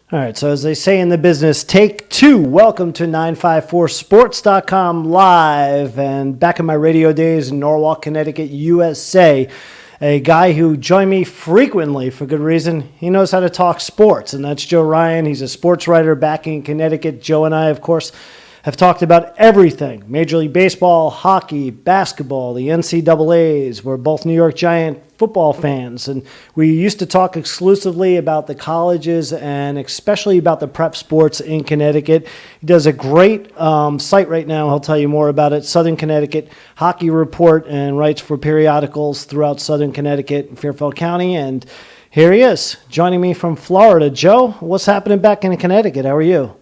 All right, so as they say in the business, take two. Welcome to 954sports.com live. And back in my radio days in Norwalk, Connecticut, USA, a guy who joined me frequently for good reason. He knows how to talk sports, and that's Joe Ryan. He's a sports writer back in Connecticut. Joe and I, of course, have talked about everything: Major League Baseball, hockey, basketball, the NCAAs. We're both New York Giant football fans, and we used to talk exclusively about the colleges and especially about the prep sports in Connecticut. He does a great site right now. He'll tell you more about it, Southern Connecticut Hockey Report, and writes for periodicals throughout Southern Connecticut and Fairfield County. And here he is, joining me from Florida. Joe, what's happening back in Connecticut? How are you?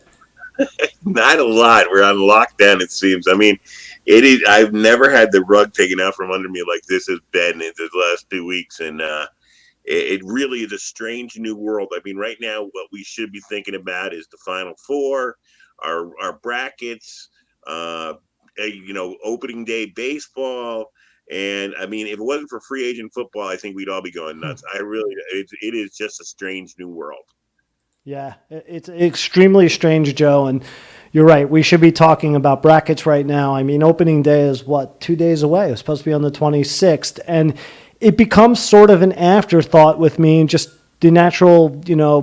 Not a lot. We're on lockdown, it seems. I mean, it is. I've never had the rug taken out from under me like this has been in the last 2 weeks, and it really is a strange new world. I mean, right now, what we should be thinking about is the Final Four, our brackets, opening day baseball, and I mean, if it wasn't for free agent football, I think we'd all be going nuts. It is just a strange new world. Yeah, it's extremely strange, Joe, and you're right. We should be talking about brackets right now. I mean, opening day is, 2 days away? It's supposed to be on the 26th, and it becomes sort of an afterthought with me. Just the natural,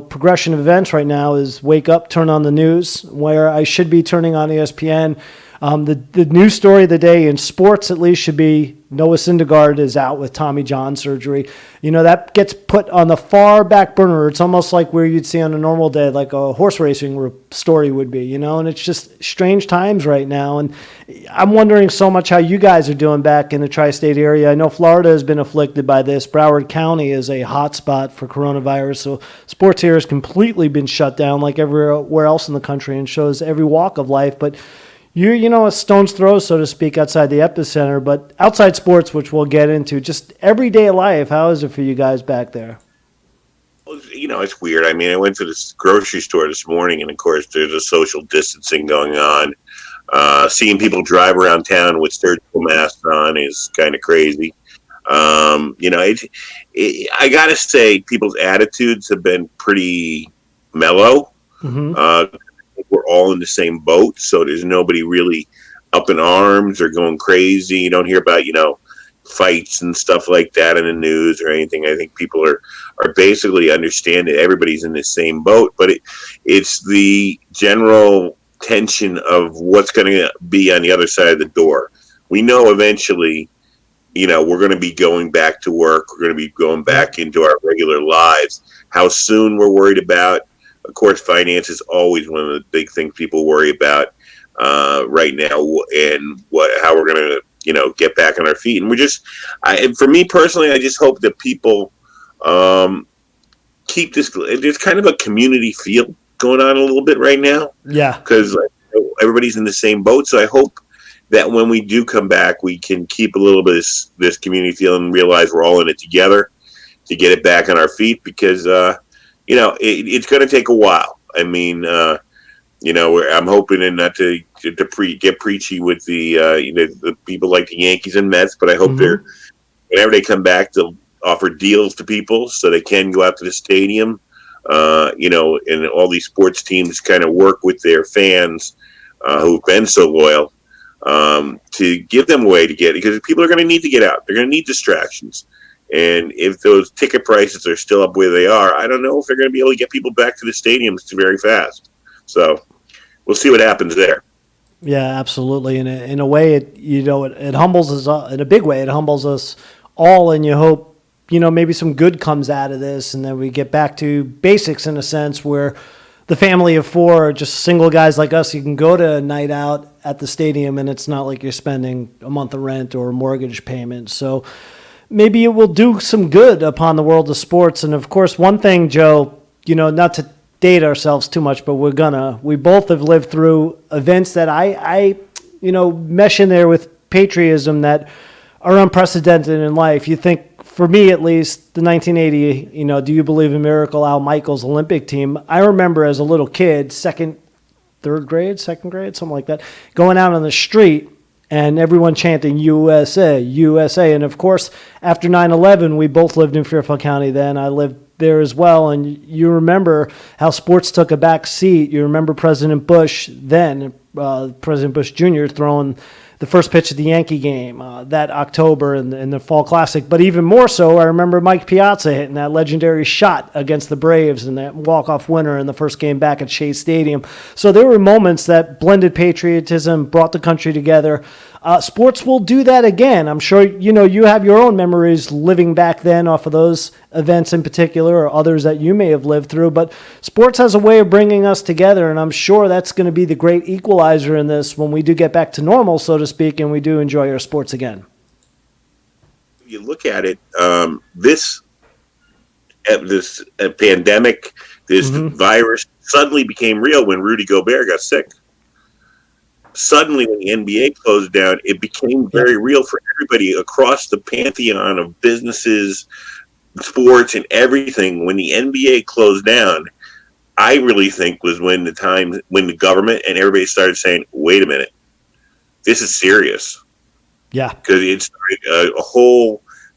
progression of events right now is wake up, turn on the news, where I should be turning on ESPN. The news story of the day in sports, at least, should be Noah Syndergaard is out with Tommy John surgery. That gets put on the far back burner. It's almost like where you'd see on a normal day, like a horse racing story would be, and it's just strange times right now. And I'm wondering so much how you guys are doing back in the tri-state area. I know Florida has been afflicted by this. Broward County is a hot spot for coronavirus. So sports here has completely been shut down like everywhere else in the country and shows every walk of life. But you're, a stone's throw, so to speak, outside the epicenter, but outside sports, which we'll get into, just everyday life, how is it for you guys back there? Well, it's weird. I mean, I went to the grocery store this morning, and of course, there's a social distancing going on. Seeing people drive around town with surgical masks on is kind of crazy. I got to say, people's attitudes have been pretty mellow. Mm-hmm. We're all in the same boat, so there's nobody really up in arms or going crazy. You don't hear about, fights and stuff like that in the news or anything. I think people are basically understanding everybody's in the same boat, but it's the general tension of what's going to be on the other side of the door. We know eventually, we're going to be going back to work. We're going to be going back into our regular lives. How soon we're worried about. Of course, finance is always one of the big things people worry about right now, and how we're going to, get back on our feet. And for me personally, I just hope that people keep this. There's kind of a community feel going on a little bit right now. Yeah, because everybody's in the same boat. So I hope that when we do come back, we can keep a little bit of this community feel and realize we're all in it together to get it back on our feet, because it's going to take a while. I mean, I'm hoping not to get preachy with the people like the Yankees and Mets, but I hope mm-hmm. Whenever they come back, they'll offer deals to people so they can go out to the stadium. And all these sports teams kind of work with their fans who've been so loyal to give them a way to get, because people are going to need to get out. They're going to need distractions. And if those ticket prices are still up where they are, I don't know if they're going to be able to get people back to the stadiums very fast. So we'll see what happens there. Yeah, absolutely. And in a way, it humbles us in a big way. It humbles us all, and you hope, maybe some good comes out of this, and then we get back to basics in a sense where the family of four, just single guys like us, you can go to a night out at the stadium, and it's not like you're spending a month of rent or a mortgage payment. So maybe it will do some good upon the world of sports. And of course, one thing, Joe, not to date ourselves too much, but we both have lived through events that I mesh in there with patriotism that are unprecedented in life. You think, for me at least, the 1980, Do You Believe in Miracle, Al Michaels Olympic team. I remember as a little kid, second grade, something like that, going out on the street and everyone chanting USA, USA. And of course, after 9/11, we both lived in Fairfield County then. I lived there as well. And you remember how sports took a back seat. You remember President Bush then, President Bush Jr. throwing the first pitch of the Yankee game that October in the Fall Classic. But even more so, I remember Mike Piazza hitting that legendary shot against the Braves and that walk-off winner in the first game back at Shea Stadium. So there were moments that blended patriotism, brought the country together. Sports will do that again. I'm sure you have your own memories living back then off of those events in particular, or others that you may have lived through. But sports has a way of bringing us together, and I'm sure that's going to be the great equalizer in this when we do get back to normal, so to speak, and we do enjoy our sports again. You look at it, this pandemic, this virus suddenly became real when Rudy Gobert got sick. Suddenly, when the NBA closed down, it became very real for everybody across the pantheon of businesses, sports, and everything. When the NBA closed down, I really think was when the government and everybody started saying, wait a minute, this is serious. Yeah. Because it started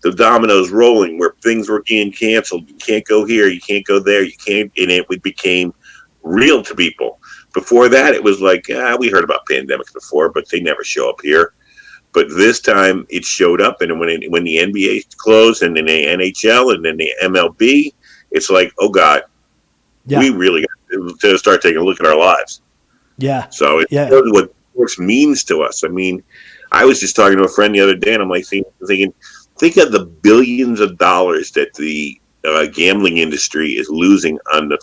the dominoes rolling where things were getting canceled. You can't go here, you can't go there, you can't, and it became real to people. Before that, it was like, we heard about pandemics before, but they never show up here. But this time, it showed up, and when the NBA closed, and then the NHL, and then the MLB, it's like, oh God, we really got to start taking a look at our lives. Yeah. So it shows what sports means to us. I mean, I was just talking to a friend the other day, and I'm like thinking, think of the billions of dollars that the gambling industry is losing on the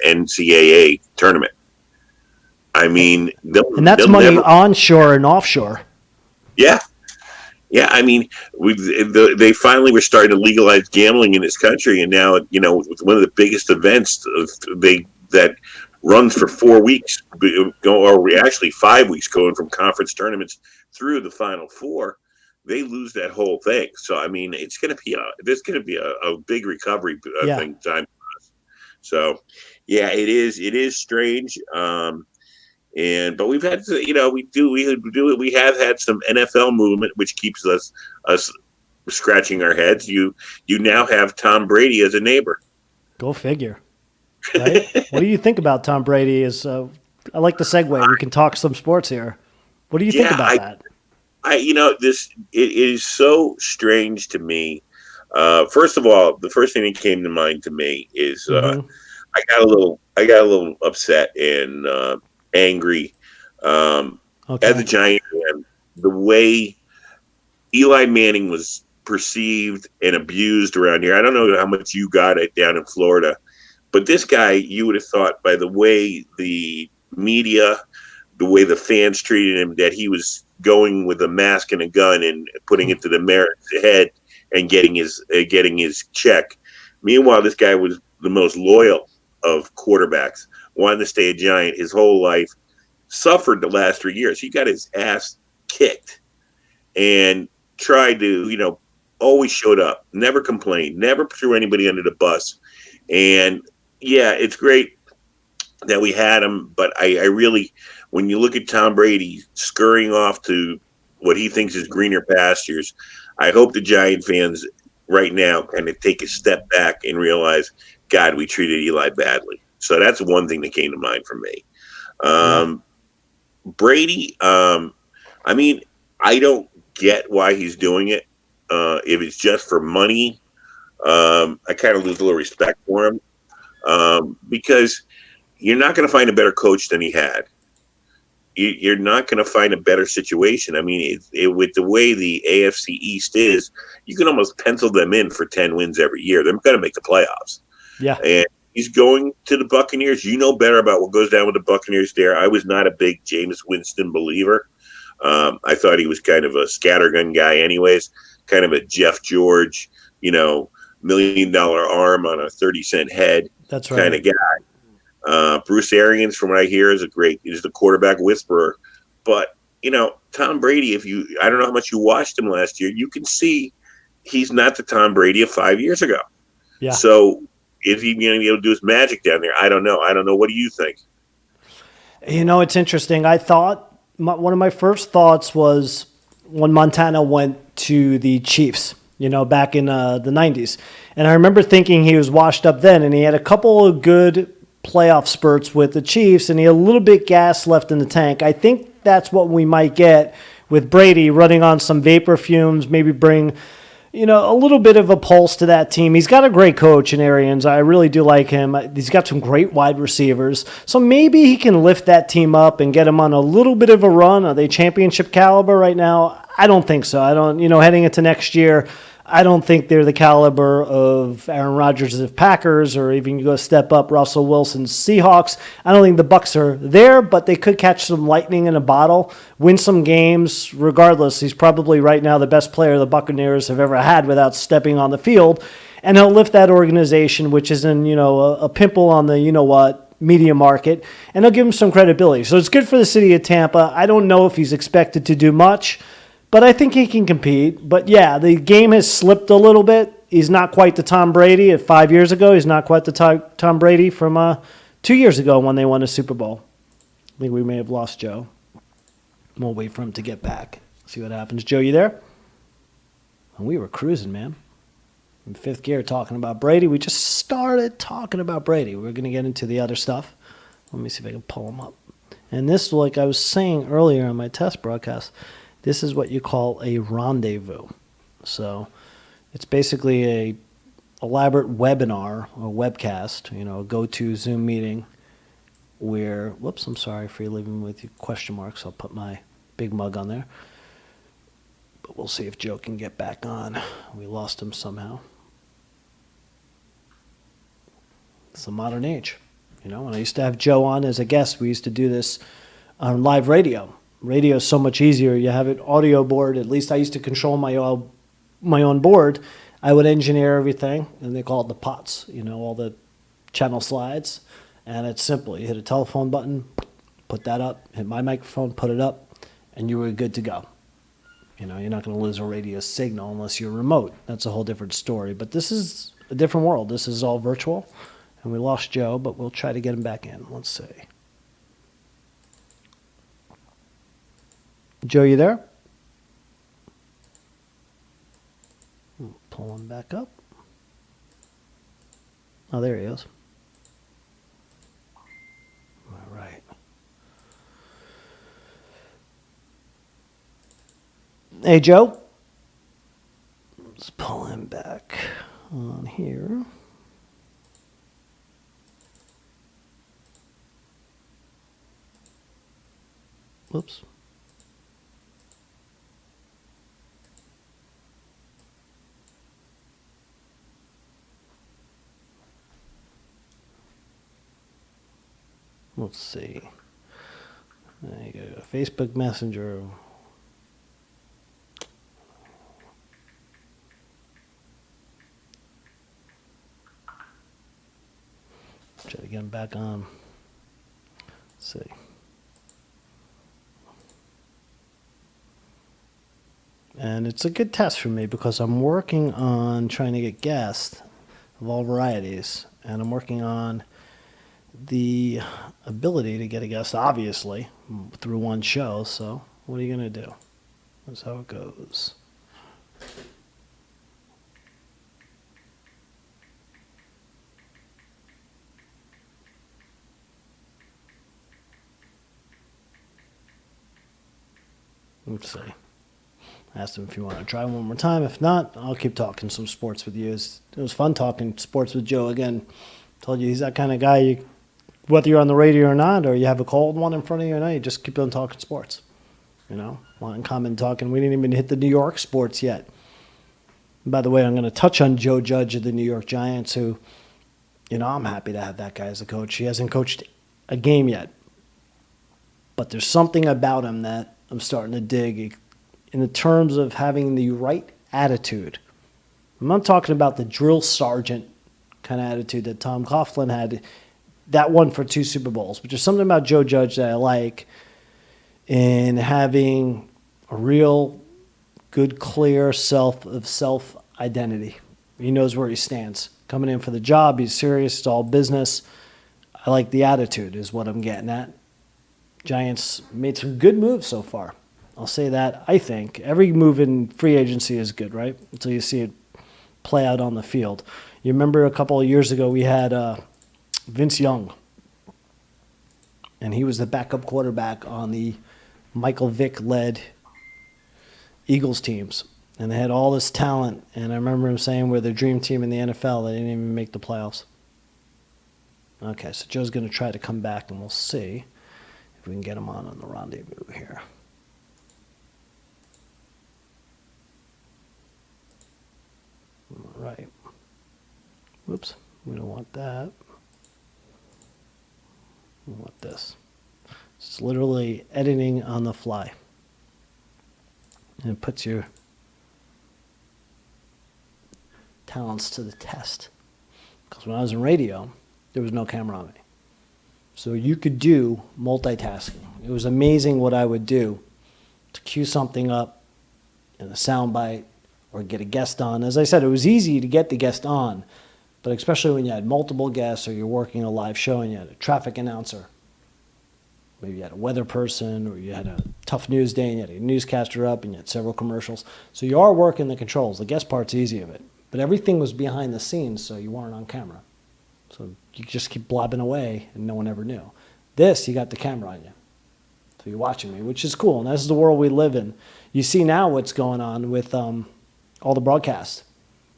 NCAA tournament. I mean, and that's money onshore and offshore. Yeah. I mean, they finally were starting to legalize gambling in this country, and now with one of the biggest events that runs for 4 weeks, or actually 5 weeks, going from conference tournaments through the Final Four. They lose that whole thing. So I mean, there's going to be a big recovery thing time for us. So yeah, it is strange. But we've had we have had some NFL movement, which keeps us scratching our heads. You now have Tom Brady as a neighbor. Go figure. Right? What do you think about Tom Brady? I like the segue. We can talk some sports here. What do you think about that? It is so strange to me. First of all, the first thing that came to mind to me is I got a little upset and angry as a Giant fan. The way Eli Manning was perceived and abused around here. I don't know how much you got it down in Florida, but this guy, you would have thought by the way the media, the way the fans treated him, that he was going with a mask and a gun and putting it to the mayor's head and getting his check. Meanwhile, this guy was the most loyal of quarterbacks, wanted to stay a Giant his whole life, suffered the last 3 years. He got his ass kicked and tried to, always showed up, never complained, never threw anybody under the bus. And yeah, it's great that we had him, but I really, when you look at Tom Brady scurrying off to what he thinks is greener pastures, I hope the Giant fans right now kind of take a step back and realize, God, we treated Eli badly. So that's one thing that came to mind for me. Brady, I mean, I don't get why he's doing it. If it's just for money, I kind of lose a little respect for him because you're not going to find a better coach than he had. You're not going to find a better situation. I mean, with the way the AFC East is, you can almost pencil them in for 10 wins every year. They're going to make the playoffs. Yeah. And he's going to the Buccaneers. You know better about what goes down with the Buccaneers there. I was not a big Jameis Winston believer. I thought he was kind of a scattergun guy anyways, kind of a Jeff George, $1 million arm on a 30-cent head. That's right. Kind of guy. Bruce Arians, from what I hear, is the quarterback whisperer. But, Tom Brady, I don't know how much you watched him last year, you can see he's not the Tom Brady of 5 years ago. Yeah. So is he going to be able to do his magic down there? I don't know. What do you think? It's interesting. I thought one of my first thoughts was when Montana went to the Chiefs back in the 90s. And I remember thinking he was washed up then, and he had a couple of good playoff spurts with the Chiefs, and he had a little bit gas left in the tank. I think that's what we might get with Brady running on some vapor fumes, maybe bring a little bit of a pulse to that team. He's got a great coach in Arians. I really do like him. He's got some great wide receivers. So maybe he can lift that team up and get them on a little bit of a run. Are they championship caliber right now? I don't think so. I don't, heading into next year, I don't think they're the caliber of Aaron Rodgers of Packers, or even you go step up Russell Wilson's Seahawks. I don't think the Bucs are there, but they could catch some lightning in a bottle, win some games. Regardless, he's probably right now the best player the Buccaneers have ever had without stepping on the field, and he'll lift that organization, which is in a pimple on the media market, and he'll give him some credibility. So it's good for the city of Tampa. I don't know if he's expected to do much, but I think he can compete. But yeah, the game has slipped a little bit. He's not quite the Tom Brady of 5 years ago. He's not quite the Tom Brady from 2 years ago when they won a Super Bowl. I think we may have lost Joe. We'll wait for him to get back. See what happens. Joe, you there? And we were cruising, man. In fifth gear talking about Brady. We just started talking about Brady. We're going to get into the other stuff. Let me see if I can pull him up. And this, like I was saying earlier on my test broadcast, this is what you call a rendezvous. So it's basically a elaborate webinar or webcast, a go-to Zoom meeting where, whoops, I'm sorry for leaving with you question marks. I'll put my big mug on there. But we'll see if Joe can get back on. We lost him somehow. It's the modern age, when I used to have Joe on as a guest, we used to do this on live radio. Radio is so much easier. You have an audio board. At least I used to control my own board. I would engineer everything, and they call it the pots, all the channel slides. And it's simple. You hit a telephone button, put that up, hit my microphone, put it up, and you were good to go. You're not going to lose a radio signal unless you're remote. That's a whole different story. But this is a different world. This is all virtual. And we lost Joe, but we'll try to get him back in. Let's see. Joe, you there? Pull him back up. Oh, there he is. All right. Hey, Joe. Let's pull him back on here. Whoops. Let's see. There you go. Facebook Messenger. Try to get him back on. Let's see. And it's a good test for me because I'm working on trying to get guests of all varieties. And I'm working on the ability to get a guest, obviously, through one show. So what are you going to do? That's how it goes. Let's see. I asked him if you want to try one more time. If not, I'll keep talking some sports with you. It was fun talking sports with Joe again. Told you he's that kind of guy. Whether you're on the radio or not, or you have a cold one in front of you or not, you just keep on talking sports. Wanting common talking. We didn't even hit the New York sports yet. And by the way, I'm going to touch on Joe Judge of the New York Giants, who, I'm happy to have that guy as a coach. He hasn't coached a game yet. But there's something about him that I'm starting to dig in the terms of having the right attitude. I'm not talking about the drill sergeant kind of attitude that Tom Coughlin had. That won for 2 Super Bowls. But there's something about Joe Judge that I like in having a real good, clear self-identity. He knows where he stands. Coming in for the job, he's serious. It's all business. I like the attitude is what I'm getting at. Giants made some good moves so far. I'll say that. I think every move in free agency is good, right? Until you see it play out on the field. You remember a couple of years ago we had Vince Young, and he was the backup quarterback on the Michael Vick-led Eagles teams. And they had all this talent, and I remember him saying we're the dream team in the NFL. They didn't even make the playoffs. Okay, so Joe's going to try to come back, and we'll see if we can get him on the rendezvous here. All right. Whoops, we don't want that. We want this. It's literally editing on the fly. And it puts your talents to the test. Because when I was in radio, there was no camera on me. So you could do multitasking. It was amazing what I would do to cue something up in a soundbite or get a guest on. As I said, it was easy to get the guest on, but especially when you had multiple guests or you're working a live show and you had a traffic announcer, maybe you had a weather person or you had a tough news day and you had a newscaster up and you had several commercials. So you are working the controls. The guest part's easy of it. But everything was behind the scenes, so you weren't on camera. So you just keep blobbing away and no one ever knew. This, you got the camera on you. So you're watching me, which is cool. And this is the world we live in. You see now what's going on with all the broadcasts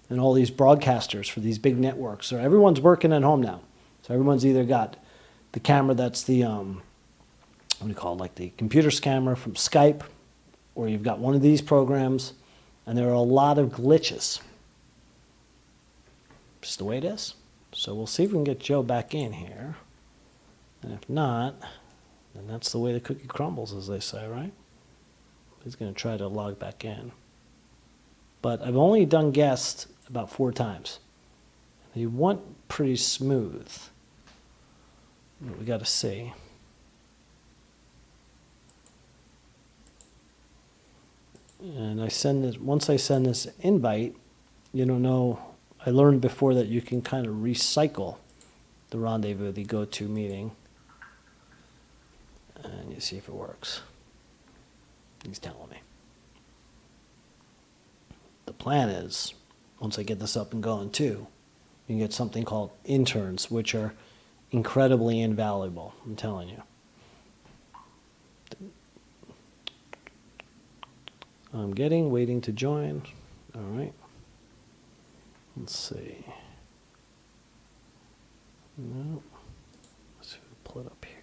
and all these broadcasters for these big networks. So everyone's working at home now. So everyone's either got the camera that's the, what do you call it, like the computer's camera from Skype, or you've got one of these programs, and there are a lot of glitches. Just the way it is. So we'll see if we can get Joe back in here. And if not, then that's the way the cookie crumbles, as they say, right? He's going to try to log back in. But I've only done guest about 4 times. He went pretty smooth. But we got to see. And I send this, once I send this invite, you don't know, I learned before that you can kind of recycle the rendezvous, the go-to meeting. And you see if it works. He's telling me. The plan is, once I get this up and going too, you can get something called interns, which are incredibly invaluable, I'm telling you. I'm waiting to join. All right. Let's see. No. Let's see if we pull it up here.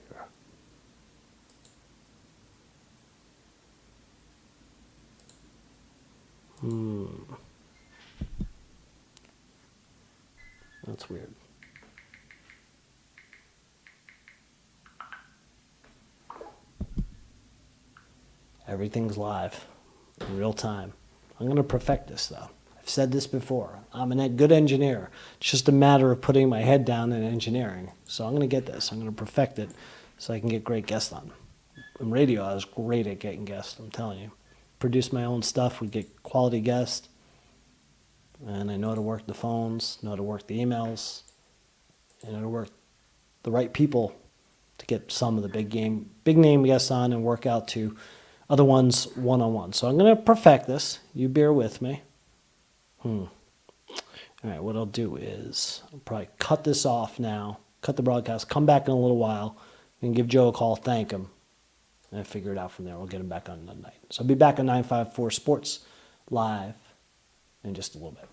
That's weird. Everything's live in real time. I'm going to perfect this though. I've said this before. I'm a good engineer. It's just a matter of putting my head down in engineering. So I'm going to get this. I'm going to perfect it so I can get great guests on. In radio, I was great at getting guests, I'm telling you. Produce my own stuff, would get quality guests. And I know how to work the phones, know how to work the emails, and know how to work the right people to get some of the big name guests on and work out to other ones one-on-one. So I'm going to perfect this. You bear with me. All right, what I'll do is I'll probably cut this off now, cut the broadcast, come back in a little while, and give Joe a call, thank him, and figure it out from there. We'll get him back on the night. So I'll be back on 954 Sports Live in just a little bit.